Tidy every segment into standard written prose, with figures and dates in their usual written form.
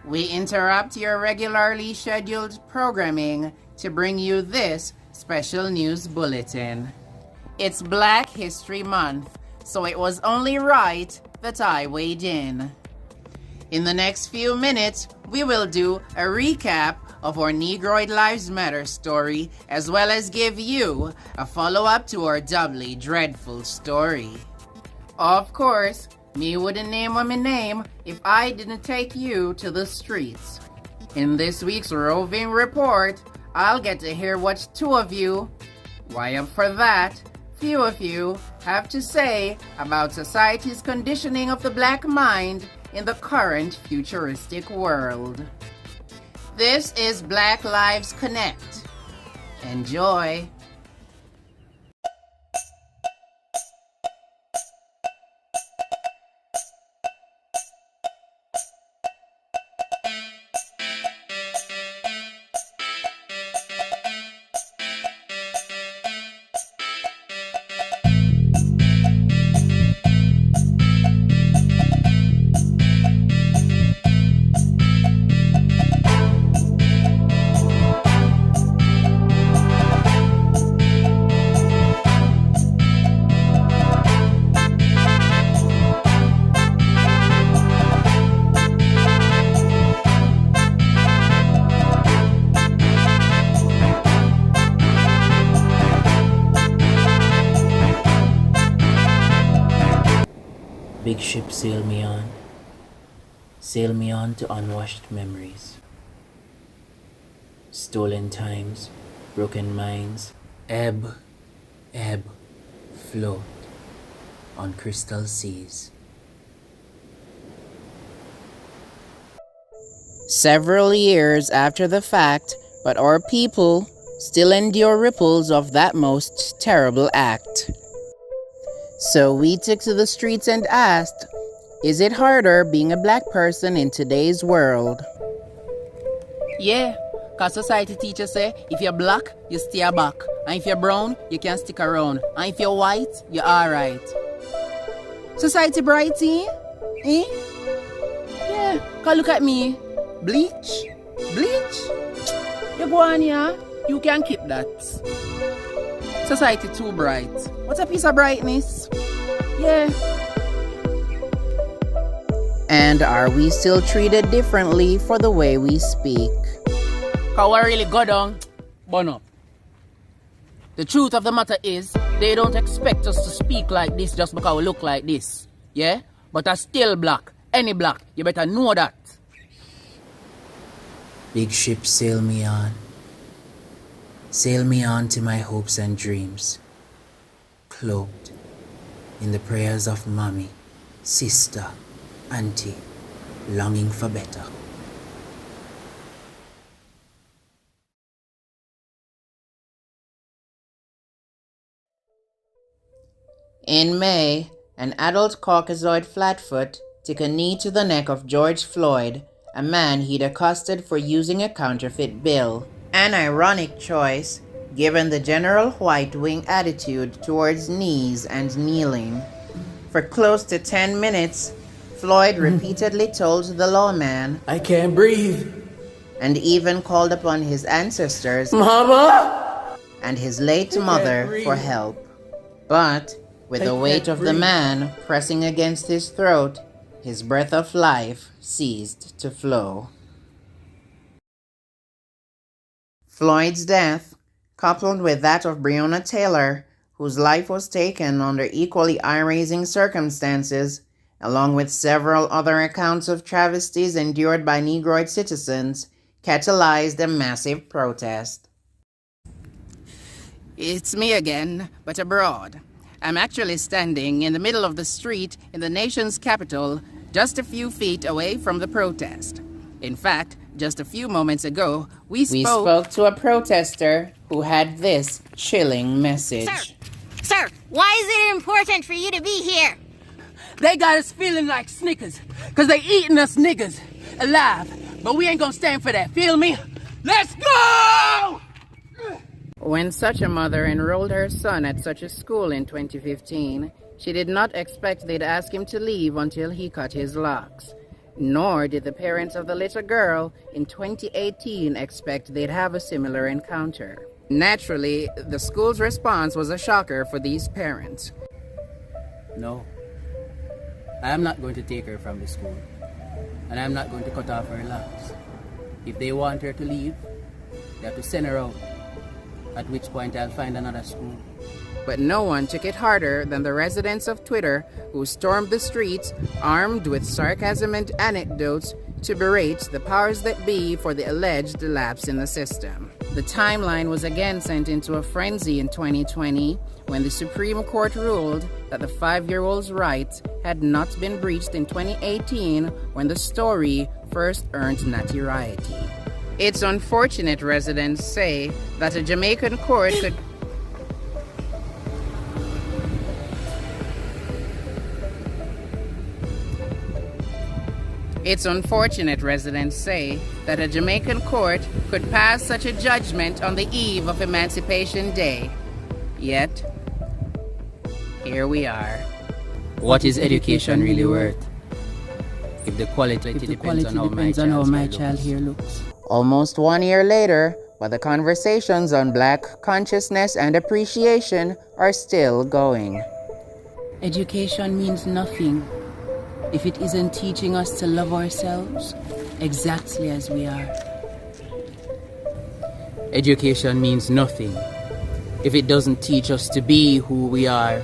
we interrupt your regularly scheduled programming to bring you this special news bulletin. It's Black History Month, so it was only right that I weighed in. In the next few minutes, we will do a recap of our Negroid Lives Matter story, as well as give you a follow-up to our doubly dreadful story. Of course, me wouldn't name my name if I didn't take you to the streets. In this week's roving report, I'll get to hear what two of you, why up for that, few of you, have to say about society's conditioning of the black mind in the current futuristic world. This is Black Lives Connect. Enjoy. Big ship sail me on to unwashed memories. Stolen times, broken minds, ebb, float on crystal seas. Several years after the fact, but our people still endure ripples of that most terrible act. So we took to the streets and asked, is it harder being a black person in today's world? Yeah, cause society teaches say, if you're black, you stay back. And if you're brown, you can stick around. And if you're white, you're alright. Society bright, eh? Eh? Yeah, cause look at me. Bleach? You go on here, you can keep that. Society too bright. What's a piece of brightness? Yeah. And are we still treated differently for the way we speak? Cause we really go down, burn up. The truth of the matter is, they don't expect us to speak like this just because we look like this. Yeah? But I'm still black. Any black. You better know that. Big ship sail me on. Sail me on to my hopes and dreams, cloaked in the prayers of mommy, sister, auntie, longing for better. In May, an adult Caucasoid flatfoot took a knee to the neck of George Floyd, a man he'd accosted for using a counterfeit bill. An ironic choice, given the general white wing attitude towards knees and kneeling. For close to 10 minutes, Floyd repeatedly told the lawman, I can't breathe. And even called upon his ancestors, Mama! And his late mother for help. But, with the weight of the man pressing against his throat, his breath of life ceased to flow. Floyd's death, coupled with that of Breonna Taylor, whose life was taken under equally eye-raising circumstances, along with several other accounts of travesties endured by Negroid citizens, catalyzed a massive protest. It's me again, but abroad. I'm actually standing in the middle of the street in the nation's capital, just a few feet away from the protest. In fact, just a few moments ago, we spoke to a protester who had this chilling message. Sir, why is it important for you to be here? They got us feeling like Snickers, cause they eating us niggas alive. But we ain't gonna stand for that, feel me? Let's go! When such a mother enrolled her son at such a school in 2015, she did not expect they'd ask him to leave until he cut his locks. Nor did the parents of the little girl in 2018 expect they'd have a similar encounter. Naturally, the school's response was a shocker for these parents. No, I am not going to take her from the school, and I am not going to cut off her locks. If they want her to leave, they have to send her out, at which point I'll find another school. But no one took it harder than the residents of Twitter, who stormed the streets armed with sarcasm and anecdotes to berate the powers that be for the alleged lapse in the system. The timeline was again sent into a frenzy in 2020 when the Supreme Court ruled that the 5-year-old's rights had not been breached in 2018 when the story first earned notoriety. It's unfortunate, residents say, that a Jamaican court could It's unfortunate, residents say, that a Jamaican court could pass such a judgment on the eve of Emancipation Day. Yet, here we are. What is education really worth if the quality depends on how my child here looks? Almost 1 year later, but the conversations on Black consciousness and appreciation are still going. Education means nothing if it isn't teaching us to love ourselves exactly as we are. Education means nothing if it doesn't teach us to be who we are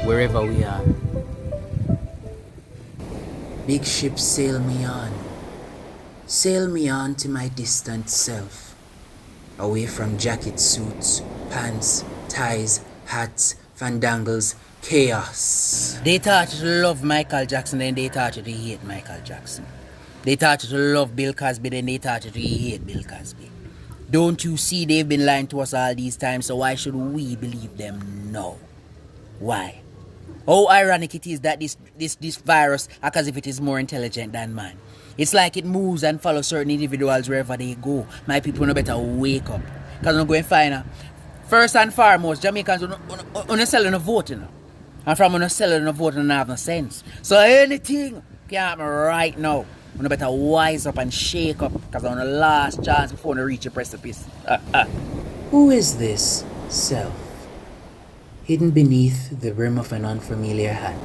wherever we are. Big ship, sail me on. Sail me on to my distant self. Away from jacket suits, pants, ties, hats, fandangles, chaos. They taught you to love Michael Jackson, then they taught you to hate Michael Jackson. They taught you to love Bill Cosby, then they taught you to hate Bill Cosby. Don't you see they've been lying to us all these times, so why should we believe them now? Why? How ironic it is that this virus acts as if it is more intelligent than man. It's like it moves and follows certain individuals wherever they go. My people no better wake up. Because I'm going to find out. First and foremost, Jamaicans are selling a vote, you know. And from when selling a vote, and have no sense. So anything can happen right now. You better wise up and shake up, because on the last chance before you reach your precipice. Who is this self? Hidden beneath the brim of an unfamiliar hat.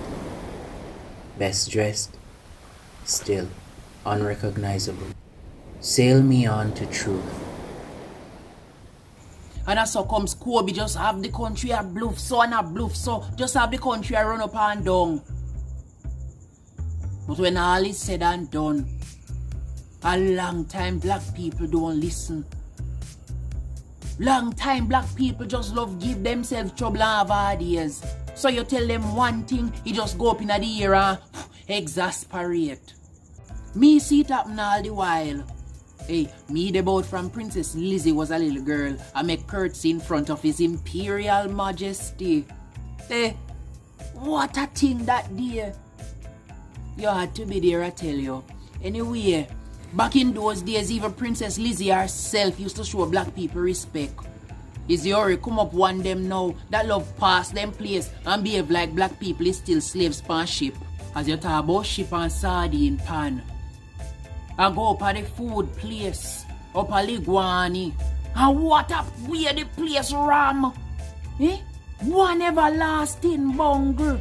Best dressed, still unrecognizable. Sail me on to truth. And that's how comes Kobe just have the country a bluff so and a bluff so. Just have the country a run up and down. But when all is said and done, a long time black people don't listen. Long time black people just love give themselves trouble and have ideas. So you tell them one thing, he just go up in the ear and exasperate. Me see it happen all the while. Hey, me the boat from Princess Lizzie was a little girl. I make curtsy in front of His Imperial Majesty. Hey, what a thing that day. You had to be there, I tell you. Anyway, back in those days, even Princess Lizzie herself used to show black people respect. Is the hurry come up one them now that love pass them place and behave like black people is still slaves pan ship. As you talk about ship and sardine pan. I go up at the food place, up at Liguani. And what up where the place ram? One everlasting bungle.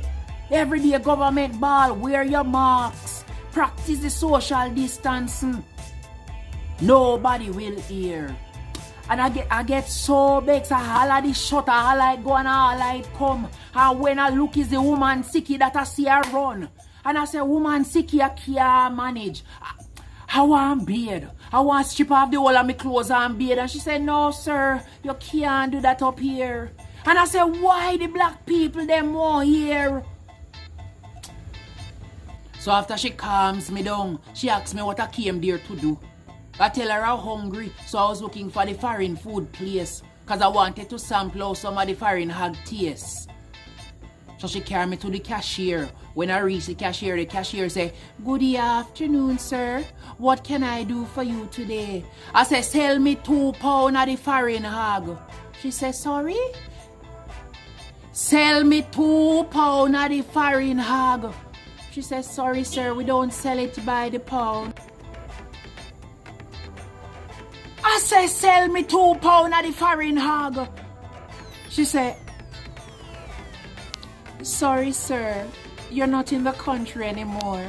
Everyday government ball, wear your marks. Practice the social distancing. Nobody will hear. And I get so vexed. I holla the shut, I holla it go and I holla it come. And when I look is the woman sicky that I see her run. And I say, woman sicky I can't manage. I want beard. I want strip off the whole of my clothes and beard. And she said, no, sir, you can't do that up here. And I said, why the black people them won't hear? So after she calms me down, she asks me what I came there to do. I tell her I'm hungry, so I was looking for the foreign food place. Because I wanted to sample how some of the foreign had taste. So she carried me to the cashier. When I reached the cashier say, good afternoon, sir. What can I do for you today? I said, sell me 2 pounds of the foreign hog. She said, sorry? Sell me 2 pounds of the foreign hog. She says, sorry sir, we don't sell it by the pound. I say, sell me £2 at the foreign hog. She said, sorry sir, you're not in the country anymore.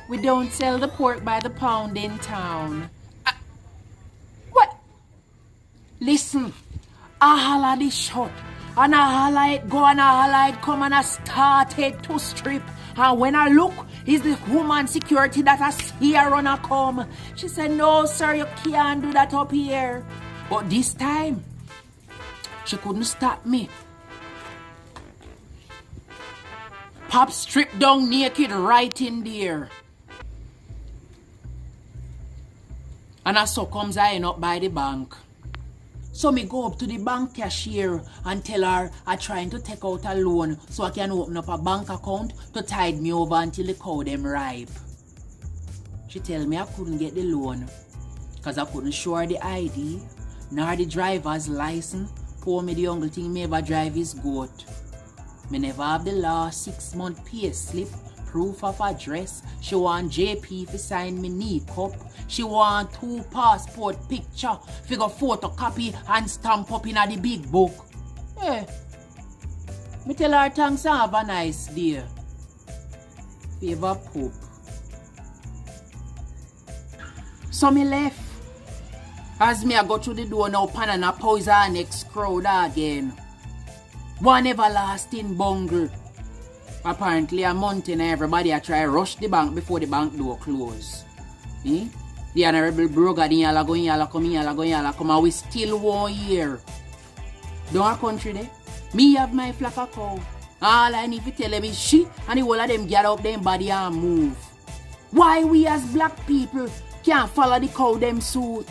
We don't sell the pork by the pound in town. What? Listen, I holla the shot. And I holla it go and I holla it come and I started to strip. And when I look, is the woman security that I see her run a come. She said, no sir, you can't do that up here. But this time, she couldn't stop me. Pop stripped down naked right in there. And I so comes I end up by the bank. So me go up to the bank cashier and tell her I'm trying to take out a loan so I can open up a bank account to tide me over until the cow them ripe. She tell me I couldn't get the loan because I couldn't show her the ID nor the driver's license. Pour me the only thing me ever drive is goat. Me never have the last 6 month pay slip, proof of address. She want JP to sign me knee cup. She want 2 passport picture, figure photocopy and stamp up in the big book. Hey, me tell her thanks and have a nice day. Favor poop. So me left. As me I go through the door now, pan and a pause our next crowd again. One everlasting bungle. Apparently a month and everybody a try rush the bank before the bank door close. Eh? The honorable broker din yala go in yala come in yala go in yala come and we still 1 year. Down our country there, me have my flock of cow. All I need to tell them is she and the whole of them get up them body and move. Why we as black people can't follow the cow them suit?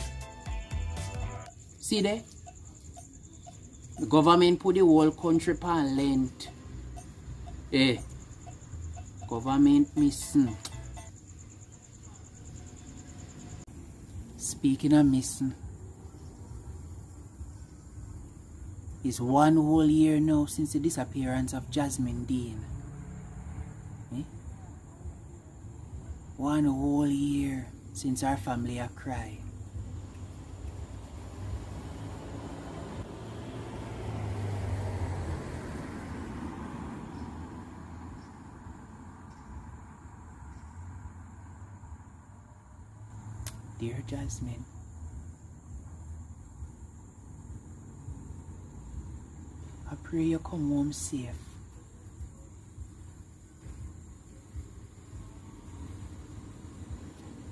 See there? The government put the whole country pan length. Eh, government missing. Speaking of missing, it's 1 whole year now since the disappearance of Jasmine Dean. Eh? 1 whole year since our family have cried. Dear Jasmine, I pray you come home safe.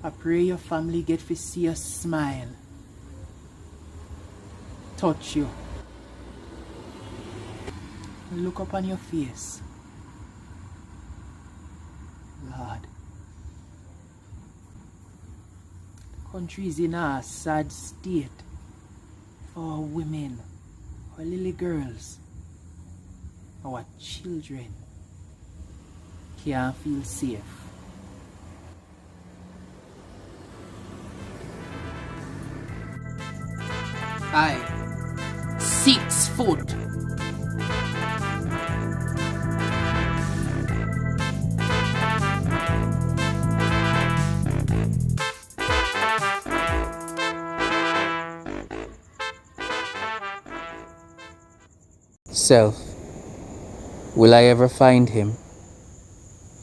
I pray your family get to see a smile, touch you, and look up on your face. Lord, country is in a sad state for our women, our little girls, our children can't feel safe. Aye, 6 foot. Self, will I ever find him?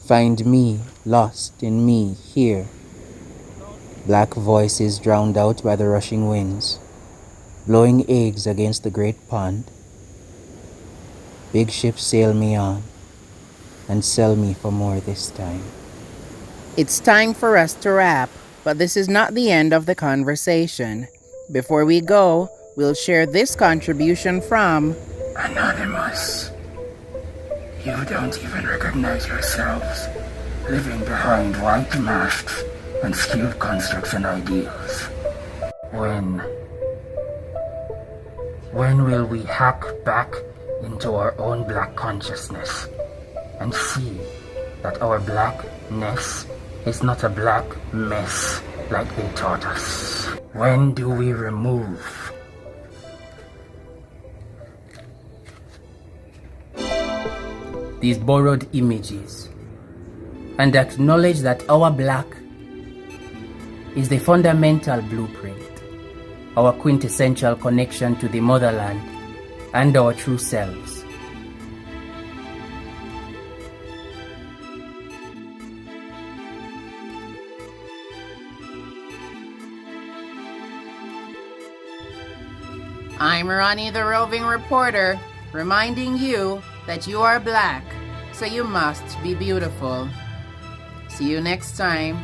Find me, lost in me, here. Black voices drowned out by the rushing winds, blowing eggs against the great pond. Big ships sail me on, and sell me for more this time. It's time for us to wrap, but this is not the end of the conversation. Before we go, we'll share this contribution from Anonymous. You don't even recognize yourselves, living behind white masks and skewed constructs and ideals. When will we hack back into our own black consciousness and see that our blackness is not a black mess like they taught us? When do we remove these borrowed images and acknowledge that our black is the fundamental blueprint, our quintessential connection to the motherland and our true selves. I'm Ronnie the Roving Reporter, reminding you that you are black, so you must be beautiful. See you next time.